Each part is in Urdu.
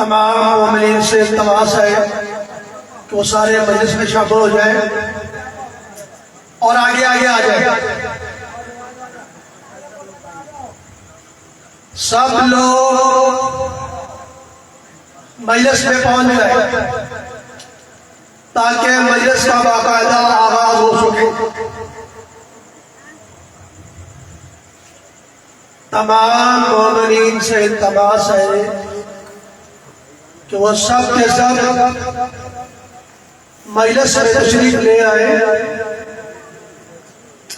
تمام مومنین سے التماس ہے کہ وہ سارے مجلس میں شامل ہو جائیں اور آگے آگے آ جائیں. سب لوگ مجلس میں پہنچ جائیں تاکہ مجلس کا باقاعدہ آغاز ہو سکے. تمام مومنین سے التماس ہے کہ وہ سب کے سب مجلس میں تشریف لے آئے.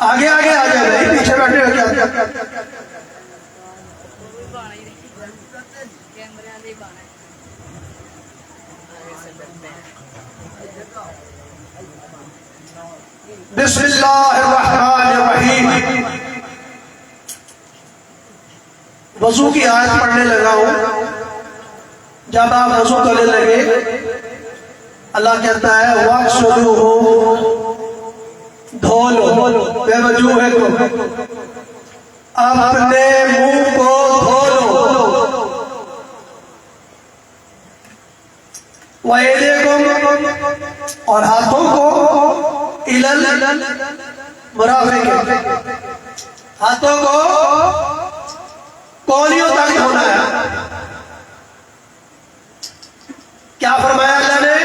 آگے آگے آ جائے, نہیں پیچھے بیٹھے ہو کیا. بسم اللہ الرحمن الرحیم. وضو کی آیت پڑھنے لگا ہوں. جب آپ وضو کرنے لگے اللہ کہتا ہے وَاغْسِلُوهُ, دھو لو بِوُجُوهِكُمْ, اپنے منہ کو دھو لو. وَأَيْدِيَكُمْ, اور ہاتھوں کو إِلَى الْمَرَافِقِ, ہاتھوں کو کولیوں تک دھونا ہے. کیا فرمایا اللہ نے؟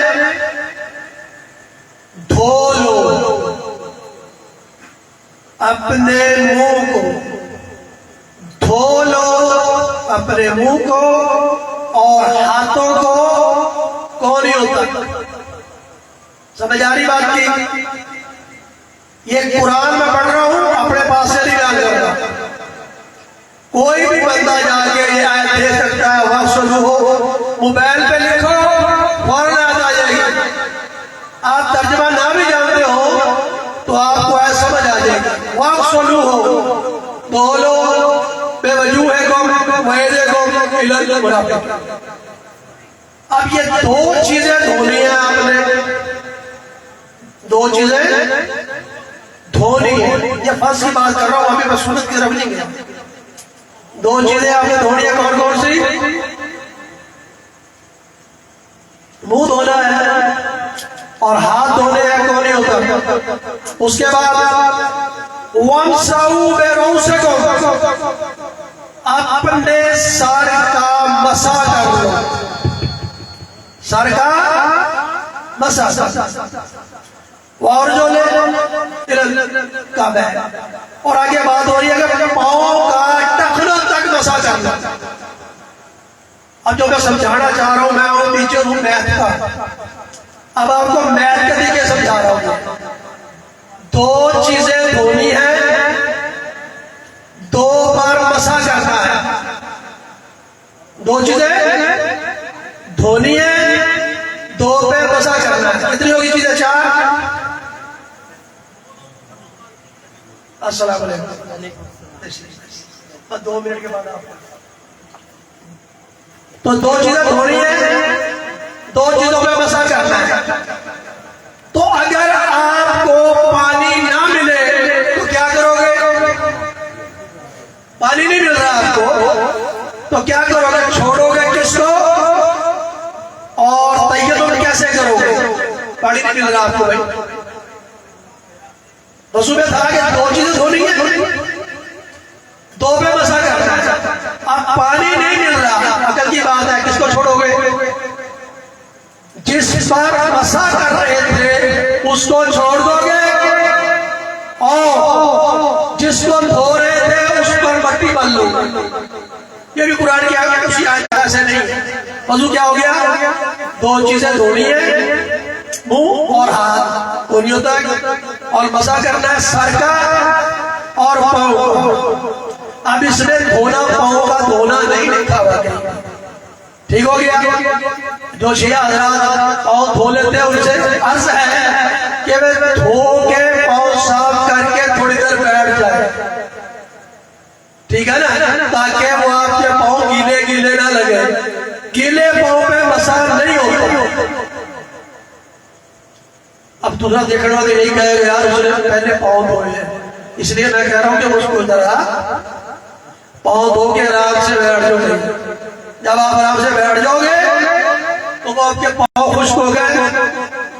دھو لو اپنے منہ کو, دھو لو اپنے منہ کو اور ہاتھوں کو کولیوں تک. سمجھ آ رہی بات کی؟ یہ قرآن میں پڑھ رہا ہوں, اپنے پاس سے نہیں بیان کر رہا. کوئی بھی بندہ جا کے یہ آیت دے سکتا ہے وَاغْسِلُوهُ, موبائل پہ لکھو فوراً آ جائے گی. آپ ترجمہ نہ بھی جانتے ہو تو آپ کو ایسا سمجھ آ جائے گی. وَاغْسِلُوهُ, دھو لو بِوُجُوهِكُمْ وَأَيْدِيَكُمْ إِلَى الْمَرَافِقِ. اب یہ دو چیزیں دھونی ہیں آپ نے, دو چیزیں دھونی ہیں. یہ فرض کی بات کر رہا ہوں, ابھی میں سنت کی طرف نہیں گیا. دو چیزیں آپ نے دھونی ہیں, کون کون سی؟ منہ دھونا ہے اور ہاتھ دھونے ہیں کولیوں تک. اس کے بعد وَامْسَحُوا بِرُؤُوسِكُمْ, اپنے سر کا مسح کر لو. سر کا مسح, اور جو لے کعبہ, اور آگے بات ہو رہی ہے کہ پاؤں کا ٹخنوں تک مسح کرنا. اب جو میں سمجھانا چاہ رہا ہوں, میں ہوں ٹیچر ہوں میتھ کا, اب آپ کو میتھ کے طریقے سمجھا رہا ہوں. دو چیزیں دھونی ہیں, دو بار مسح کرنا ہے. دو چیزیں دھونی ہیں, دو پہ مسح کرنا ہے. کتنی ہوگی چیزیں؟ چار. السلام علیکم. 2 منٹ کے بعد آپ, تو دو چیزیں دھونی ہیں, دو چیزوں پہ مسح کرنا ہے. تو اگر آپ کو پانی نہ ملے تو کیا کرو گے؟ پانی نہیں مل رہا آپ کو تو کیا کرو گے؟ چھوڑو گے کس کو اور تیمم کیسے کرو گے؟ پانی نہیں مل رہا آپ کو. بھائی رسول میں تھا کہ دو چیزیں دھونی ہیں, دو پہ مسح کرنا ہے. اب پانی نہیں مل رہا, عقل کی بات ہے, کس کو چھوڑو گے؟ جس پر مسح کر رہے تھے اس کو چھوڑ دو گے, اور جس کو دھو رہے تھے اس پر مٹی مل لو. یہ بھی قرآن کی آگے کچھ ایسے نہیں. وضو کیا ہو گیا؟ دو چیزیں دھونی ہیں, منہ اور ہاتھ کولیوں تک, اور مسح کرنا ہے سر کا اور پاؤں. اب اس نے دھونا پاؤں کا دھونا نہیں لکھا ہوا. ٹھیک ہو گیا؟ جو شیعہ حضرات پاؤں دھو لیتے ہیں ان سے عرض ہے کہ وہ دھو کے پاؤں صاف کر کے تھوڑی دیر بیٹھ جائے. ٹھیک ہے نا, تاکہ وہ آپ کے پاؤں گیلے گیلے نہ لگے. گیلے پاؤں پہ مسح نہیں ہوتا. اب دوسرا دیکھنے والے یہی کہے گا یار اس نے پہلے پاؤں دھوئے ہیں, اس لیے میں کہہ رہا ہوں کہ مجھ کو ذرا پاؤں دھو کے آرام سے بیٹھ جاؤ. جب آپ آرام سے بیٹھ جاؤ گے آپ کے پاؤں خشک ہو گئے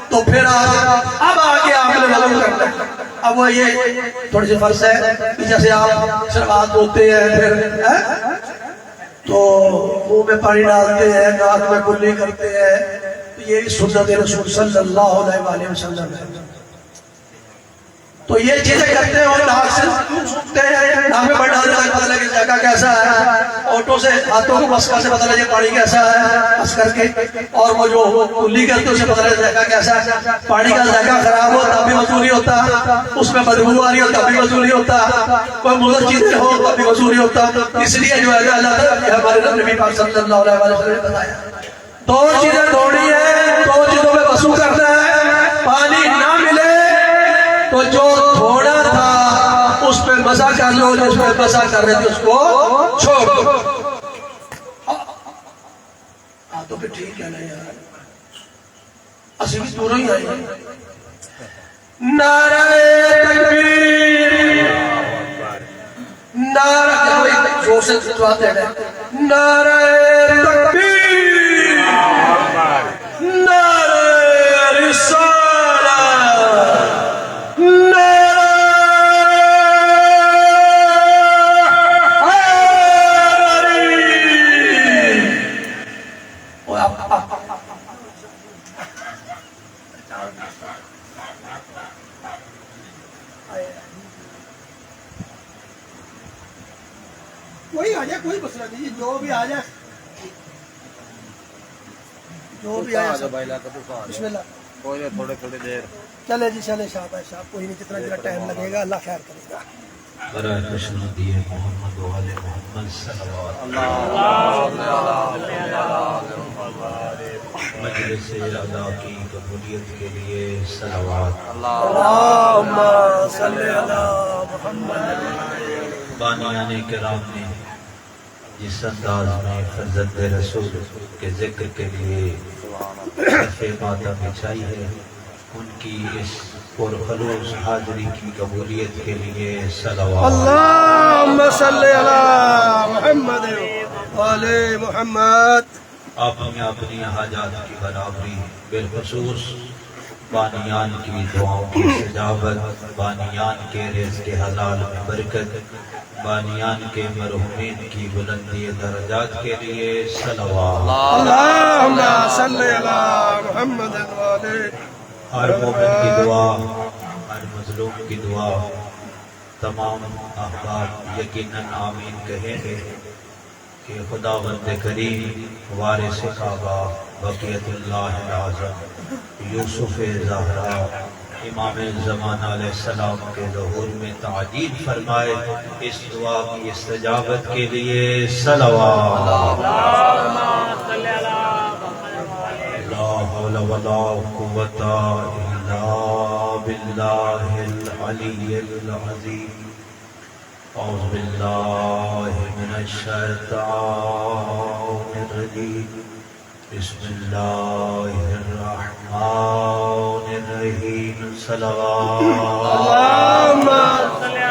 تو پھر اب آگے آپ نے وضو کرنا ہے. اب وہ یہ تھوڑی سی فرض ہے کہ جیسے آپ صرف ہاتھ دھوتے ہیں پھر تو منہ میں پانی ڈالتے ہیں, ناک میں کلی کرتے ہیں, یہ سنت رسول صلی اللہ علیہ وآلہ وسلم ہے. تو یہ چیزیں کرتے ہیں اور ناک سے سنتے ہیں, ناک میں پانی ڈالتے ہیں, پتہ لگے جگہ کیسا ہے, آٹو سے ہاتھوں کو مسکا سے پتہ لگے پانی کیسا ہے بس کر کے, اور وہ جو کلی کرتے ہیں اسے پتہ لگے جگہ کیسا ہے. پانی کا ذائقہ خراب ہو تب بھی وضو نہیں ہوتا, اس میں بدبو آ رہی ہو تب بھی وضو نہیں ہوتا, کوئی مضر چیزیں ہو تب بھی وضو نہیں ہوتا. اس لیے جو ہے اللہ تعالیٰ ہمارے نبی پاک صلی اللہ علیہ وسلم نے بتایا دو چیزیں دھونی ہیں, دو چیزوں میں وضو کرنا ہے. پانی نہ ملے تو جو دھونا تھا اس پہ مزہ کر لو, جو اس پہ مزہ کر رہے تھے اس کو چھوڑ دو. تو پھر ٹھیک ہے نا یار, اسی بھی دونوں ہی آئی. نعرہ تکبیر, نعرہ زور سے جواب دینا, نعرہ تکبیر, نعرہ رسالہ, نعرہ حیدری. کوئی آ جائے, کوئی مسئلہ نہیں, جو بھی آ جائے, جو بھی آ جائے. بسم اللہ. تھوڑے دیر چلے جی, چلے شاباش صاحب, کوئی نہیں, جتنا جتنا ٹائم لگے گا اللہ خیر کرے گا. برائے خوشنو دیے محمد و آل محمد صلوات. مجلس ادا کی قبولیت کے لیے صلوات. اللہم صلی علی محمد. بانیان کرام نے جس انداز میں فرزند رسول کے ذکر کے لیے ماتم بچھائی ہے, ان کی اس پرخلوص حاضری کی قبولیت کے لیے صلوات. اللہم صلی علی محمد وآل محمد. اپنی اپنی حاجات کی برابری, بالخصوص بانیان کی دعاؤں کی استجابت, بانیان کے رزق حلال میں برکت, بانیان کے مرحومین کی بلندی درجات کے لیے صلوات. اللہم صلی علی محمد وآل. ہر مومن کی دعا, ہر مظلوم کی دعا, تمام احباب یقیناً آمین کہیں گے کہ خداوند کریم وارث کعبہ بقیت اللہ العظم یوسف زہرا امام زمان علیہ السلام کے ظہور میں تعجیل فرمائے. اس دعا کی استجابت کے لیے صلوات. لا حول ولا قوة الا باللہ العلی العظیم. اعوذ باللہ من الشیطان الرجیم. بسم اللہ الرحمن الرحیم. صلوات. اللہم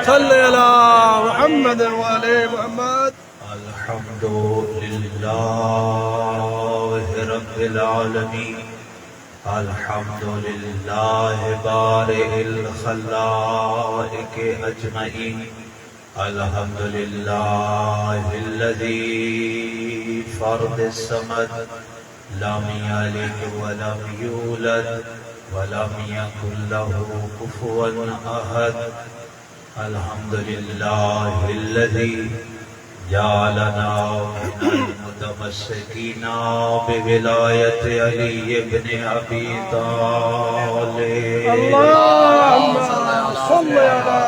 صلی علی محمد وآل محمد. الحمد للہ رب العالمین. الحمد للہ بارئ الخلائق اجمعین. الحمد للہ الذی فرد الصمد لم یلد ولم یولد ولم یکن له کفوا احد. الحمد للہ الذی جعلنا من المتمسکین بولایت علی بن ابی طالب. اللہم صلی علی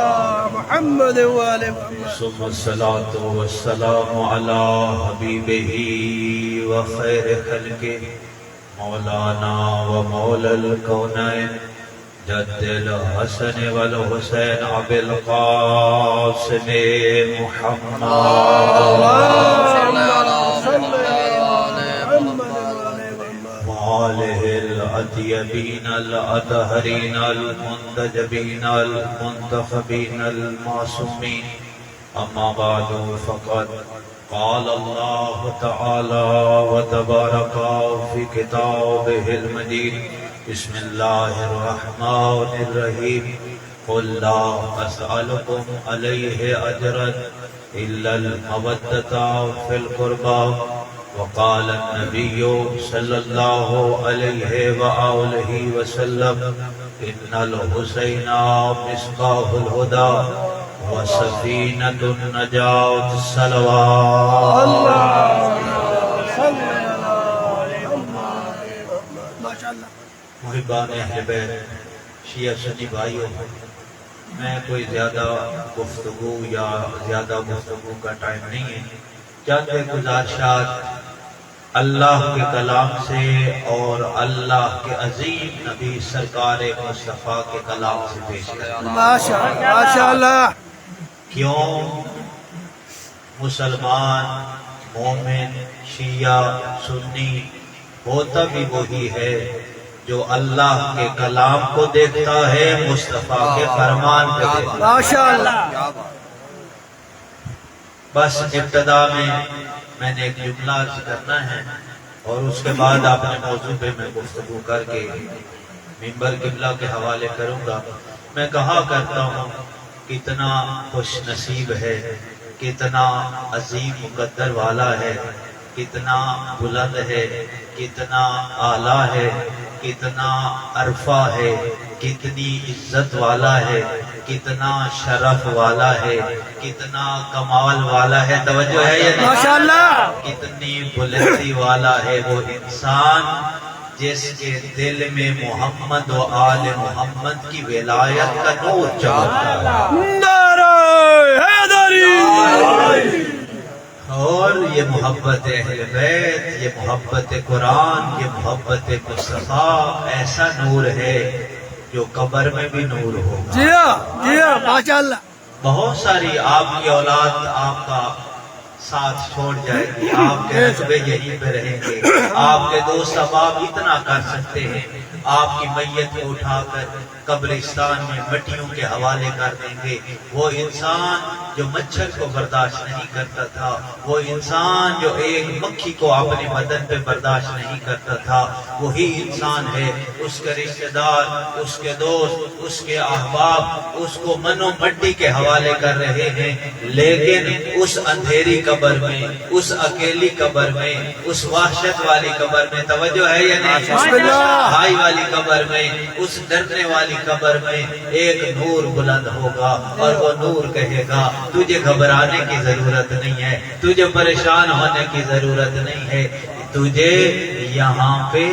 محمد وآل محمد. ثم الصلاة والسلام على حبیبہ وخیر خلقہ مولانا ومولا الکونین جد الحسن والحسین ابی القاسم محمد. وآلہ الأطیبین الأطہرین المنتجبین المنتخبین المعصومین. اما بعد فقد قال الله تعالى وتبارك في كتابه المجيد بسم الله الرحمن الرحيم قل لا أسألكم عليه أجرا إلا المودة في القربى وقال النبي صلى الله عليه وآله وسلم إن الحسين مصباح الهدى وسفينة النجاة الصلوات محبان اہل بیت شیعہ سنی بھائیوں، میں کوئی زیادہ گفتگو کا ٹائم نہیں ہے، چند گزارشات اللہ کے کلام سے اور اللہ کے عظیم نبی سرکار مصطفیٰ کے کلام سے پیش کریں۔ ماشاءاللہ۔ کیوں مسلمان، مومن، شیعہ، سنی ہوتا بھی وہی ہے جو اللہ کے کلام کو دیکھتا ہے، مصطفیٰ کے فرمان کو دیکھتا ہے۔ ماشاءاللہ۔ بس ابتدا میں نے ایک جملہ عرض کرنا ہے اور اس کے بعد اپنے موضوع پہ میں گفتگو کر کے منبر قبلہ کے حوالے کروں گا۔ میں کہا کرتا ہوں کتنا خوش نصیب ہے، کتنا عظیم مقدر والا ہے، کتنا بلند ہے، کتنا اعلیٰ ہے، کتنا عرفہ ہے، کتنی عزت والا ہے، کتنا شرف والا ہے، کتنا کمال والا ہے، توجہ ہے یا نہیں؟ ماشاءاللہ۔ کتنی بلندی والا ہے وہ انسان جس کے دل میں محمد و آل محمد کی ولایت کا نور چمکتا ہے۔ نعرہ حیدری۔ اور یہ محبت اہل بیت، یہ محبت قرآن، یہ محبت مصطفیٰ ایسا نور ہے جو قبر میں بھی نور ہوگا۔ جی ہاں ماشاءاللہ۔ بہت ساری آپ کی اولاد آپ کا ساتھ چھوڑ جائے گی، آپ کے رتبے یہیں پہ رہیں گے، آپ کے دوست احباب اتنا کر سکتے ہیں، آپ کی میت کو اٹھا کر قبرستان میں مٹیوں کے حوالے کر دیں گے۔ وہ انسان جو مچھر کو برداشت نہیں کرتا تھا، وہ انسان جو ایک مکھی کو اپنے بدن پہ برداشت نہیں کرتا تھا، وہی انسان ہے۔ اس کے رشتہ دار، اس کے دوست، اس کے احباب اس کو منو مٹی کے حوالے کر رہے ہیں، لیکن اس اندھیری قبر میں، اس اکیلی قبر میں، اس وحشت والی قبر میں، توجہ ہے یا نہیں؟ بھائی والی قبر میں، اس ڈرنے والی قبر میں ایک نور بلند ہوگا اور وہ نور کہے گا تجھے گھبرانے کی ضرورت نہیں ہے، تجھے پریشان ہونے کی ضرورت نہیں ہے، تجھے یہاں پہ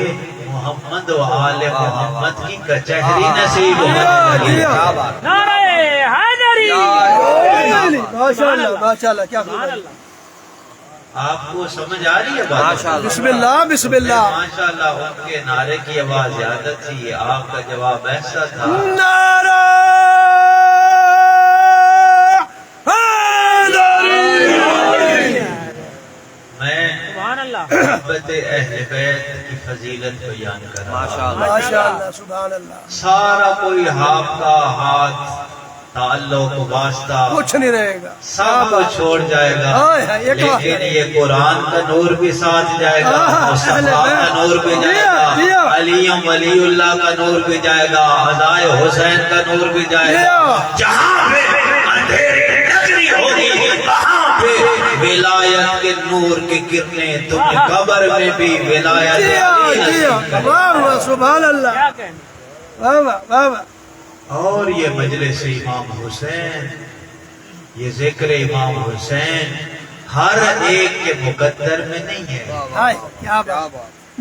محمد و آل محمد کی کچہری نصیب ہونے لگی۔ نعرہ حیدری۔ ماشاءاللہ ماشاءاللہ، کیا بات۔ آپ کو سمجھ آ رہی ہے بات؟ بسم اللہ بسم اللہ۔ ماشاءاللہ، ان کے نعرے کی آواز زیادہ تھی، آپ کا جواب ایسا تھا۔ نعرہ حیدری۔ میں سبحان اللہ۔ محبت اہل بیت کی فضیلت بیان کر رہا ہوں۔ ماشاءاللہ سبحان اللہ۔ سارا کوئی آپ کا ہاتھ، تعلق، واسطہ کچھ نہیں رہے گا، سب چھوڑ جائے گا، لیکن یہ قرآن کا نور بھی ساتھ جائے گا، مصطفیٰ کا نور بھی جائے گا، علیم ولی اللہ کا نور بھی جائے گا، عزائے حسین کا نور بھی جائے گا۔ جہاں پہ اندھیری نگری ہوگی وہاں پہ ولایت کے نور کی کرنیں، تم قبر میں بھی ولایت سبحان اللہ۔ کیا کہنا؟ واہ واہ واہ واہ۔ اور یہ مجلس امام حسین، یہ ذکر امام حسین ہر ایک کے مقدر میں نہیں ہے، ہائے کیا بات۔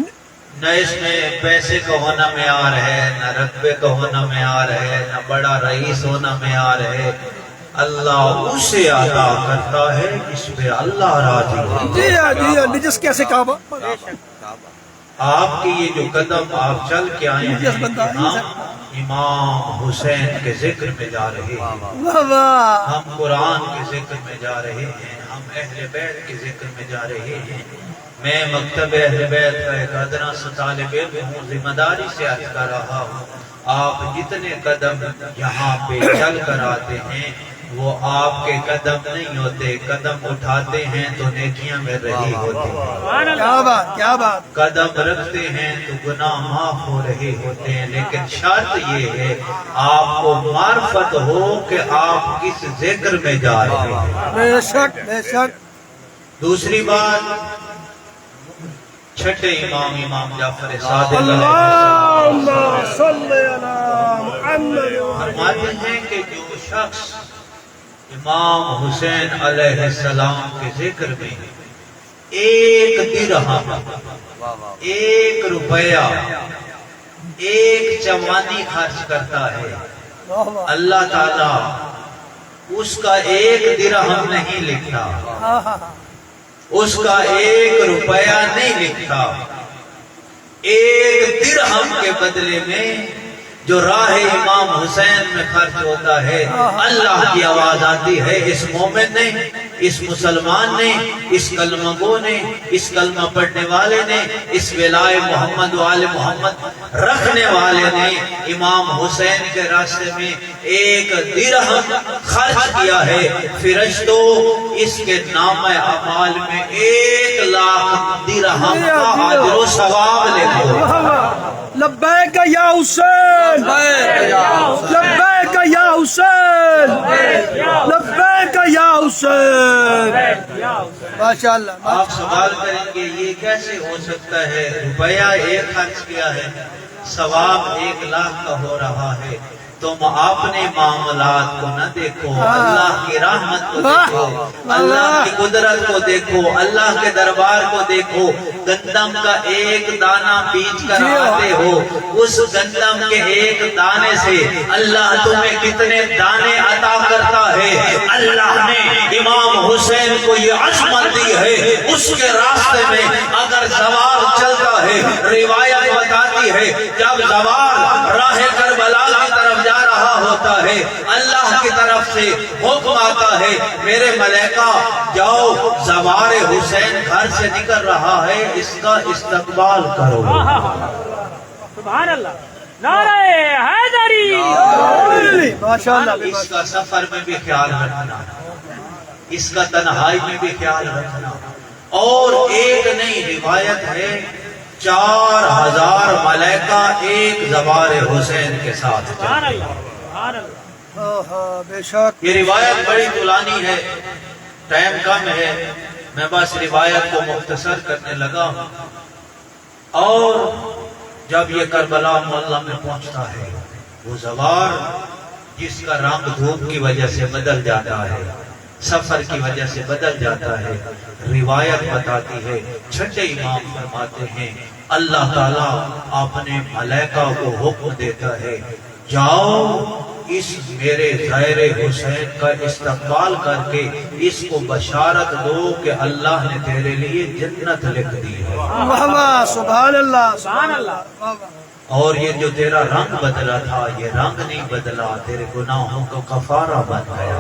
نہ اس میں پیسے کا ہونا معیار ہے، نہ رتبے کا ہونا معیار ہے، نہ بڑا رئیس ہونا معیار ہے۔ اللہ اسے عطا کرتا ہے جس پہ اللہ راضی ہو۔ جی ہاں نجس کیسے کعبہ۔ آپ کی یہ جو قدم آپ چل کے آئے ہیں، ہم امام حسین کے ذکر میں جا رہے ہیں، واہ واہ۔ ہم قرآن کے ذکر میں جا رہے ہیں، ہم اہل بیت کے ذکر میں جا رہے ہیں۔ میں مکتب اہل بیت کا ایک ادنا سا طالب علم ہوں، ذمہ داری سے عرض کر رہا ہوں، آپ جتنے قدم یہاں پہ چل کر آتے ہیں، وہ آپ کے قدم نہیں ہوتے، قدم اٹھاتے ہیں تو نیکیاں میں رہی ہوتی ہیں، سبحان کیا اللہ بات کیا بات. قدم رکھتے ہیں تو گناہ معاف ہو رہے ہوتے ہیں، لیکن شرط یہ ہے آپ کو معرفت ہو کہ آپ کس ذکر میں جا رہے ہیں۔ بے شک بے شک. دوسری بات، چھٹے امام جعفر صادق علیہ السلام اللہم صلی علی محمد. فرماتے ہیں کہ جو شخص امام حسین علیہ السلام کے ذکر میں ایک درہم، ایک روپیہ، ایک چوانی خرچ کرتا ہے، واہ واہ. اللہ تعالیٰ اس کا ایک درہم نہیں لکھتا، آہا. اس کا ایک روپیہ نہیں لکھتا، ایک درہم کے بدلے میں جو راہ امام حسین میں خرچ ہوتا ہے، اللہ کی آواز آتی ہے، اس مومن نے، اس مسلمان نے، اس کلمہ گو نے، اس کلمہ پڑھنے والے نے، اس ولائے محمد و آل محمد رکھنے والے نے امام حسین کے راستے میں ایک درہم خرچ کیا ہے، فرشتوں اس کے نام اعمال میں 1,00,000 درہم کا اجر و ثواب لکھو۔ لبیک یا حسین، لبیک یا حسین، لبیک یا حسین. ماشاء اللہ. آپ سوال کریں گے یہ کیسے ہو سکتا ہے، روپیہ ایک خرچ کیا ہے، ثواب 1,00,000 کا ہو رہا ہے؟ تم اپنے معاملات کو نہ دیکھو، اللہ کی رحمت کو دیکھو، اللہ کی قدرت کو دیکھو، اللہ کے دربار کو دیکھو۔ گندم کا ایک دانہ بیچ کر آتے ہو، اس گندم کے ایک دانے سے اللہ تمہیں کتنے دانے عطا کرتا ہے۔ اللہ نے امام حسین کو یہ عظمت دی ہے، اس کے راستے میں اگر سوار چلتا ہے، روایت بتاتی ہے جب سوار راہ کربلا کی طرف جا رہا ہوتا ہے، اللہ کی طرف سے حکم آتا ہے، میرے ملائکہ جاؤ، سوار حسین گھر سے نکل رہا ہے، اس کا استقبال کرو۔ سبحان اللہ، نعرہ حیدری، ماشاء اللہ. اس کا سفر میں بھی خیال رکھنا، اس کا تنہائی میں بھی خیال رکھنا۔ اور ایک نئی روایت ہے 4,000 ملائکہ ایک سوار حسین کے ساتھ سبحان چلتے اللہ، ہیں۔ سبحان اللہ، ہاں ہاں بے شک. یہ روایت بڑی طولانی ہے، ٹائم کم ہے، میں بس روایت کو مختصر کرنے لگا ہوں۔ اور جب یہ کربلا معلیٰ میں پہنچتا ہے، وہ سوار جس کا رنگ دھوپ کی وجہ سے بدل جاتا ہے، سفر کی وجہ سے بدل جاتا ہے، روایت بتاتی ہے، چھٹے امام فرماتے ہیں اللہ تعالیٰ اپنے ملائکہ کو حکم دیتا ہے، جاؤ اس میرے زائر حسین کا استقبال کر کے اس کو بشارت دو کہ اللہ نے تیرے لیے جنت لکھ دی ہے، واہ واہ. سبحان اللہ سبحان اللہ. واہ واہ. اور یہ جو تیرا رنگ بدلا تھا یہ رنگ نہیں بدلا، تیرے گناہوں کا کفارہ بن گیا،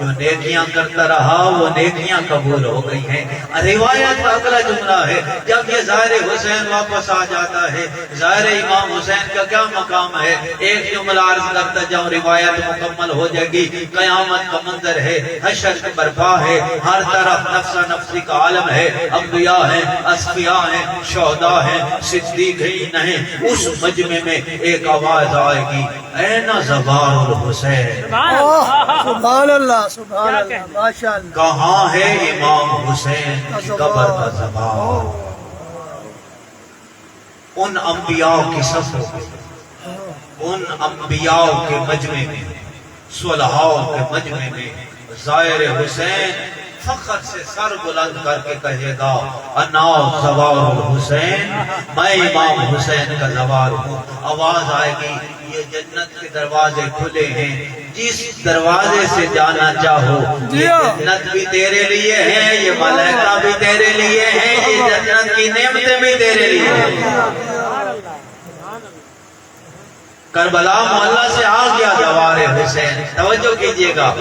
جو نیکیاں کرتا رہا وہ نیکیاں قبول ہو گئی ہیں۔ روایت کا اگلا جملہ ہے جب یہ ظاہر حسین واپس آ جاتا ہے، ظاہر امام حسین کا کیا مقام ہے، ایک جملہ عرض کرتا جاؤں، روایت مکمل ہو جائے گی۔ قیامت کا منظر ہے، حشر کی برپا ہے، ہر طرف نفسا نفسی کا عالم ہے، انبیاء ہیں، اصفیاء ہیں، شہداء ہیں، صدیقین ہیں۔ اس مجمع میں ایک آواز آئے گی، این زوار الحسین، سبحان اللہ سبحان اللہ. ماشاء اللہ. کہاں ہے امام حسین کی قبر کا زوار؟ ان انبیاء کی صفوں میں، ان انبیاء کے مجمع میں، صلحاء کے مجمع میں زائر حسین فخر سے سر بلند کر کے کہے گا، انا زوار الحسین، میں امام حسین کا زوار ہوں۔ آواز آئے گی، یہ جنت کے دروازے کھلے ہیں، جس دروازے سے جانا چاہو، یہ جنت بھی تیرے لیے ہے، یہ ملائکہ بھی تیرے لیے ہیں، یہ جنت کی نعمتیں بھی تیرے لیے ہیں۔ کربلا محلہ سے آ گیا زوار حسین، توجہ کیجئے گا،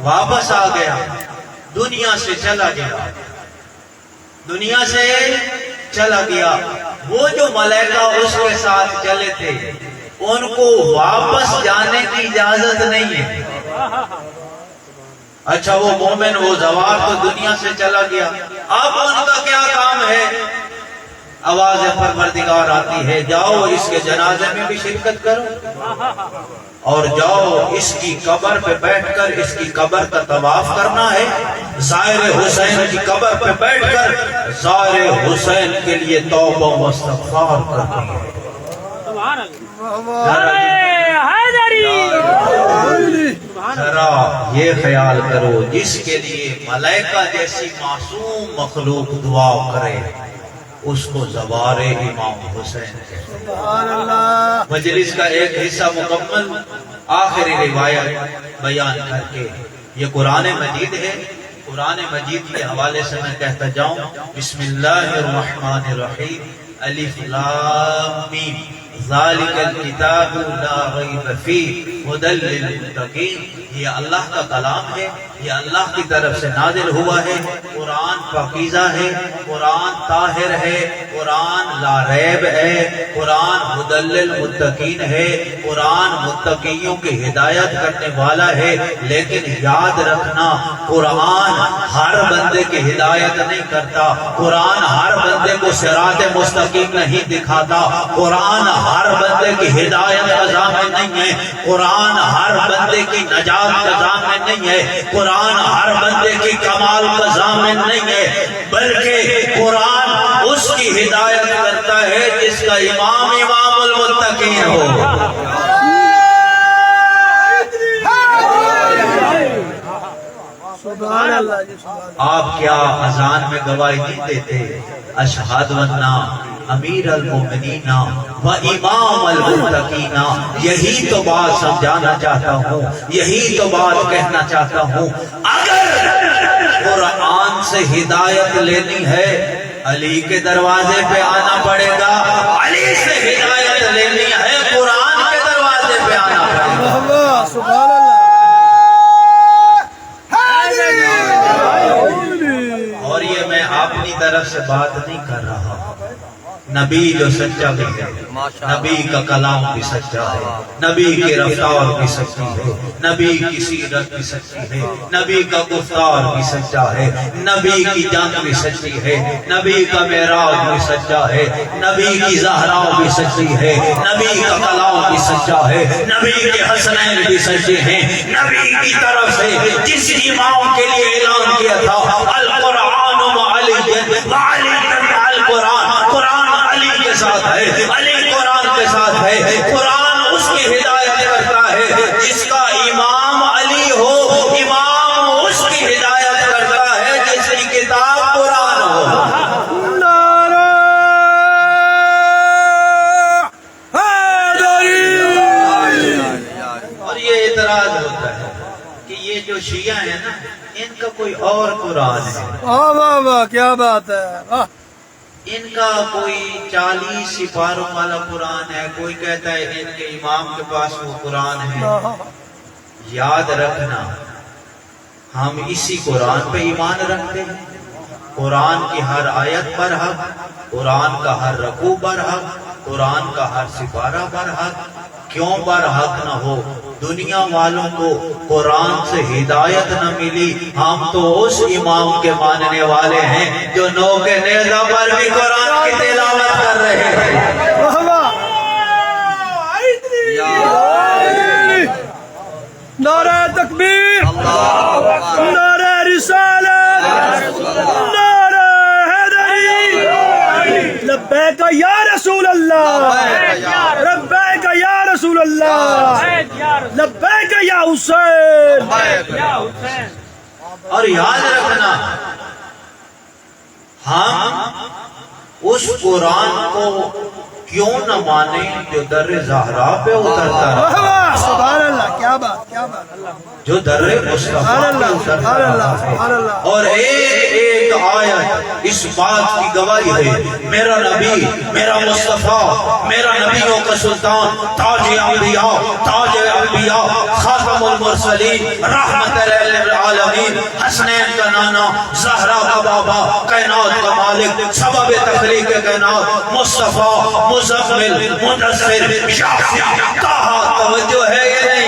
واپس آ گیا، دنیا سے چلا گیا، دنیا سے چلا گیا۔ وہ جو ملائکہ اس کے ساتھ چلے تھے ان کو واپس جانے کی اجازت نہیں ہے، اچھا وہ مومن وہ زوار تو دنیا سے چلا گیا، اب ان کا کیا کام ہے؟ آواز پروردگار آتی ہے جاؤ اس کے جنازے میں بھی شرکت کرو، اور جاؤ اس کی قبر پہ بیٹھ کر اس کی قبر کا طواف کرنا ہے، زائر حسین کی قبر پہ بیٹھ کر زائر حسین کے لیے توبہ و استغفار کرنی ہے۔ سبحان اللہ، نعرہ حیدری، ذرا یہ خیال کرو جس کے لیے ملائکہ جیسی معصوم مخلوق دعا کرے اس کو زوار امام حسین کہتے ہیں۔ مجلس کا ایک حصہ مکمل آخری روایت بیان کر کے یہ قرآن مجید ہے، قرآن مجید کے حوالے سے میں کہتا جاؤں بسم اللہ الرحمن الرحیم الف لام میم ذالک الکتاب لا ریب فیہ ھدی للمتقین، یہ اللہ کا کلام ہے، یہ اللہ کی طرف سے نازل ہوا ہے، قرآن پاکیزہ ہے، قرآن طاہر ہے، قرآن لا ریب ہے، قرآن ھدی للمتقین ہے، قرآن متقیوں کی ہدایت کرنے والا ہے۔ لیکن یاد رکھنا قرآن ہر بندے کی ہدایت نہیں کرتا، قرآن ہر بندے کو صراط مستقیم نہیں دکھاتا، قرآن ہر بندے کی ہدایت کا ضامن نہیں ہے، قرآن ہر بندے کی نجات کا ضامن نہیں ہے، قرآن ہر بندے کی کمال کا ضامن نہیں ہے، بلکہ قرآن اس کی ہدایت کرتا ہے جس کا امام امام المتقین ہو۔ آپ کیا اذان میں گواہی نہیں دیتے اشہد ان امیر المومنین و امام المتقین؟ یہی تو بات سمجھانا چاہتا ہوں، یہی تو بات کہنا چاہتا ہوں۔ اگر قرآن سے ہدایت لینی ہے علی کے دروازے پہ آنا پڑے گا، علی سے ہدایت لینی ہے قرآن کے دروازے پہ آنا پڑے گا۔ سبحان اللہ۔ اور یہ میں اپنی طرف سے بات نہیں کر رہا، نبی جو سچا بھی ہے، نبی کا کلام بھی سچا ہے، نبی کی رفتار بھی سچی ہے، نبی کی سیرت بھی سچی ہے، نبی کا گفتار بھی سچا ہے، نبی کی جنگ بھی سچی ہے، نبی کا معراج بھی سچا ہے، نبی کی زہرا بھی سچی ہے، نبی کا کلام بھی سچا ہے، نبی کے حسنین بھی سچے ہیں۔ نبی کی طرف سے جس امام کے لیے اعلان کیا تھا القرآن وعلی وعلی القرآن، قرآن علی کے ساتھ ہے، علی قرآن کے ساتھ ہے، قرآن اس کی ہدایت کرتا ہے جس کا امام علی ہو، امام اس کی ہدایت کرتا ہے جس کی کتاب قرآن ہو۔ نعرہ حیدری۔ اور یہ اعتراض ہوتا ہے کہ یہ جو شیعہ ہیں نا ان کا کوئی اور قرآن ہے، واہ واہ واہ، کیا بات ہے، واہ۔ ان کا کوئی 40 سپاروں والا قرآن ہے، کوئی کہتا ہے ان کے امام کے پاس وہ قرآن ہے۔ یاد رکھنا ہم اسی قرآن پہ ایمان رکھتے ہیں، قرآن کی ہر آیت پر حق، قرآن کا ہر رکوع پر حق، قرآن کا ہر سپارہ پر حق۔ کیوں پر حق نہ ہو؟ دنیا والوں کو قرآن سے ہدایت نہ ملی، ہم تو اس امام کے ماننے والے ہیں جو نو کے نیزہ پر بھی قرآن کی تلاوت کر رہے ہیں۔ نعرہ تکبیر، نعرہ رسالت، نعرہ حیدری، لبیک یا رسول اللہ، لبیک یا رسول اللہ، لبیک یا حسین۔ اور یاد رکھنا ہم اس قرآن کو کیوں نہ مانے جو در زہرا پہ اترتا ہے، سبحان اللہ، کیا بات، کیا بات، جو در مصطفیٰ پہ اترتا ہے۔ اور ایک آیت اس بات کی گواہی ہے، میرا نبی، میرا مصطفیٰ، میرا نبیوں کا سلطان، تاج انبیاء، تاج انبیاء، خاتم المرسلین، رحمت للعالمین، حسنین کا نانا، زہرا کا بابا، کائنات کا مالک، سبب تخلیق کائنات، مصطفیٰ، مزمل، مدثر، شافی، طٰہٰ، توجہ ہے یہ نہیں؟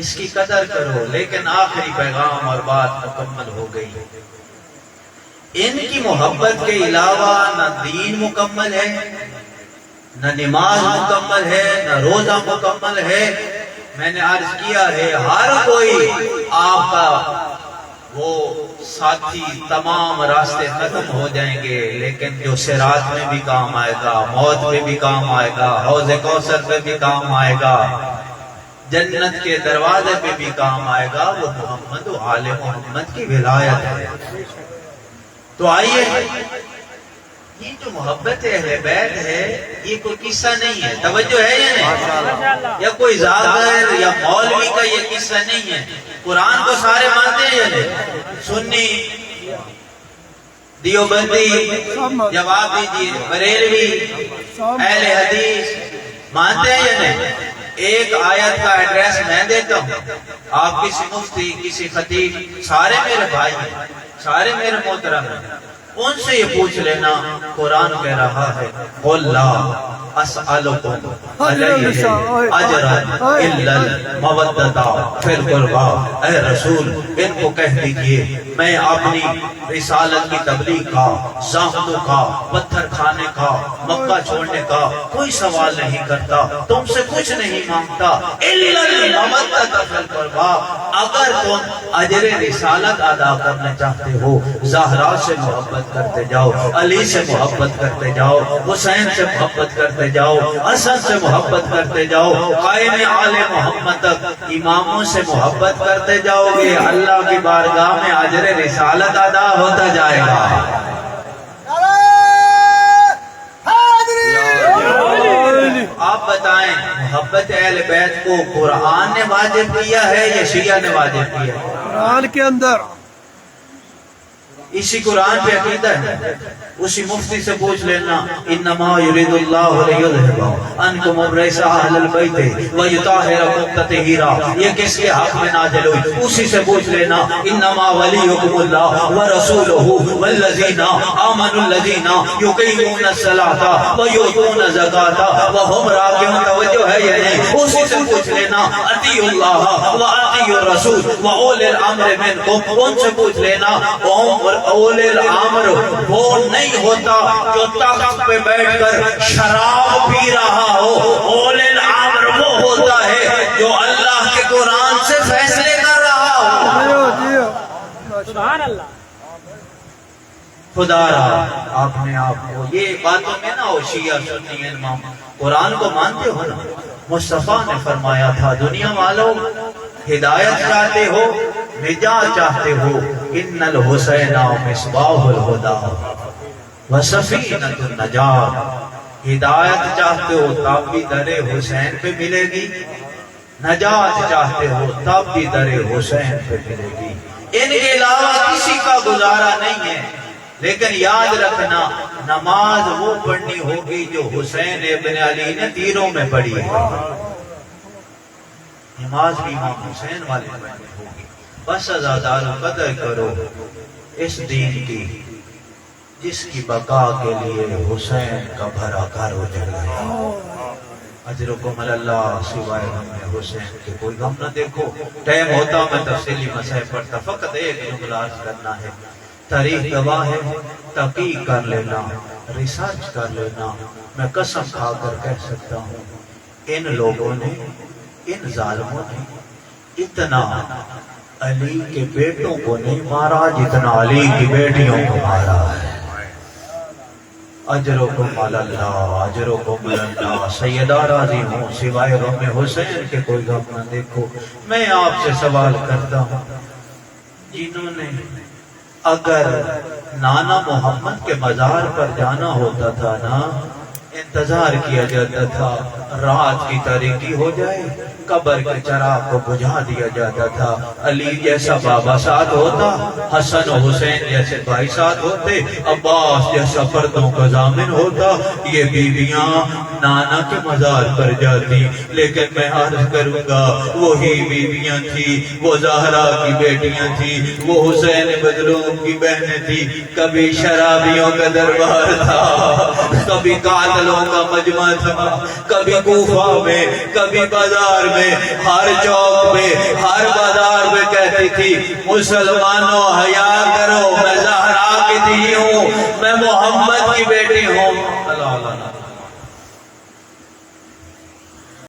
اس کی قدر کرو. لیکن آخری پیغام اور بات مکمل ہو گئی. ان کی محبت کے علاوہ نہ دین مکمل ہے، نہ نماز مکمل ہے، نہ روزہ مکمل ہے. میں نے عرض کیا ہے ہر کوئی آپ کا وہ ساتھی، تمام راستے ختم ہو جائیں گے، لیکن جو صراط میں بھی کام آئے گا، موت میں بھی کام آئے گا، حوض کوثر میں بھی کام آئے گا، جنت کے دروازے پہ بھی کام آئے گا، وہ محمد و آل محمد کی ولایت ہے. تو آئیے، یہ جو محبت اہل بیت ہے یہ کوئی قصہ نہیں ہے. توجہ ہے یا نہیں؟ یا کوئی ظاہر یا مولوی کا یہ قصہ نہیں ہے. قرآن کو سارے مانتے ہیں یا نہیں؟ سنی، دیوبندی، جواب دیجیے، بریلوی، اہل حدیث مانتے ہیں یا نہیں؟ ایک آیت کا ایڈریس میں دیتا ہوں، آپ کسی مفتی، کسی خطیب، سارے میرے بھائی ہیں، سارے میرے محترم ہیں، ان سے یہ پوچھ لینا. قرآن کہہ رہا ہے قُلْ لَا أَسْأَلُكُمْ عَلَيْهِ أَجْرًا إِلَّا الْمَوَدَّةَ فِي الْقُرْبَى. اے رسول ان کو کہہ دیجئے میں اپنی رسالت کی تبلیغ کا، زاہدوں کا، پتھر کھانے کا، مکہ چھوڑنے کا کوئی سوال نہیں کرتا، تم سے کچھ نہیں مانگتا. إِلَّا الْمَوَدَّةَ فِي الْقُرْبَى. اگر تم اجر رسالت ادا کرنا چاہتے ہو، زہرا سے محبت کرتے جاؤ، علی سے محبت کرتے جاؤ، حسین سے محبت کرتے جاؤ، حسن سے محبت کرتے جاؤ، قائم آل محمد تک اماموں سے محبت کرتے جاؤ گے، اللہ کی بارگاہ میں اجر رسالت ادا ہوتا جائے گا. آپ بتائیں محبت اہل بیت کو قرآن نے واجب کیا ہے یا شیعہ نے واجب کیا ہے؟ قرآن کے اندر اسی قرآن پہ عقیدہ ہے. اسی مفتی سے پوچھ لینا انما یرید اللہ لیذھب عنکم الرجس اہل البیت ویطہرکم تطہیرا. یہ کس کے حق میں نازل ہوئی؟ اسی سے پوچھ لینا انما ولیکم اللہ ورسولہ والذین آمنوا الذین یقیمون الصلاۃ ویؤتون الزکاۃ وہم راکعون. توجہ ہے یا نہیں؟ اسی سے پوچھ لینا اطیعوا اللہ واطیعوا الرسول واولی الامر منکم. ان سے پوچھ لینا اولی الامر وہ نہیں ہوتا جو تخت پہ بیٹھ کر شراب پی رہا ہو، اولی الامر وہ ہوتا ہے جو اللہ کے قرآن سے فیصلے کر رہا ہو. سبحان اللہ. خدا را آپ نے آپ کو یہ باتوں میں نہ ہو شیعہ سنی امام، قرآن کو مانتے ہو نا. مصطفیٰ نے فرمایا تھا دنیا والوں ہدایت چاہتے ہو، نجات چاہتے ہو، ان الحسین مصباح الہدی وسفینۃ النجات. ہدایت چاہتے ہو تب بھی در حسین پہ ملے گی، نجات چاہتے ہو تب بھی در حسین پہ ملے گی. ان کے علاوہ کسی کا گزارا نہیں ہے. لیکن یاد رکھنا نماز وہ پڑھنی ہوگی جو حسین ابن علی نے تیروں میں پڑھی ہے. نماز بھی امام حسین والے پڑھنی ہوگی. بس عزادارو قدر کرو اس دین کی جس کی بقا کے لیے حسین کا بھرا گھر اجڑ گیا. اجرکم اللہ سوائے غم حسین کے کوئی غم نہ دیکھو. ٹائم ہوتا میں تفصیلی مسائل پڑھتا، فقط ایک جملہ عرض کرنا ہے. تاریخ گواہ ہے، تحقیق کر لینا، ریسرچ کر لینا. میں قسم کھا کر کہہ سکتا ہوں ان لوگوں نے، ان ظالموں نے اتنا علی کے بیٹوں کو نہیں مارا جتنا علی کی بیٹیوں کو مارا ہے. اجرکم اللہ، اجرکم اللہ. سیدہ راضی ہوں سوائے غم حسین کے کوئی غم نہ دیکھو. میں آپ سے سوال کرتا ہوں جنہوں نے اگر نانا محمد کے مزار پر جانا ہوتا تھا نا، انتظار کیا جاتا تھا رات کی تاریکی ہو جائے، قبر کے چراغ کو بجھا دیا جاتا تھا. علی جیسا بابا ساتھ ہوتا، حسن و حسین جیسے بھائی ساتھ ہوتے، عباس جیسا فردوں کا ضامن ہوتا. یہ بیویاں نانا کے مزار پر جاتی. لیکن میں عرض کروں گا وہی بیویاں تھی، وہ زہرا کی بیٹیاں تھی، وہ حسین مظلوم کی بہنیں تھی. کبھی شرابیوں کا دربار تھا، کبھی قاتلوں کا مجمع تھا، کبھی کوفہ میں، کبھی بازار میں، ہر چوک میں، کہتی تھی مسلمانوں حیا کرو، میں زہرا کی دھی ہوں، میں محمد کی بیٹی ہوں۔ اللہ اللہ اللہ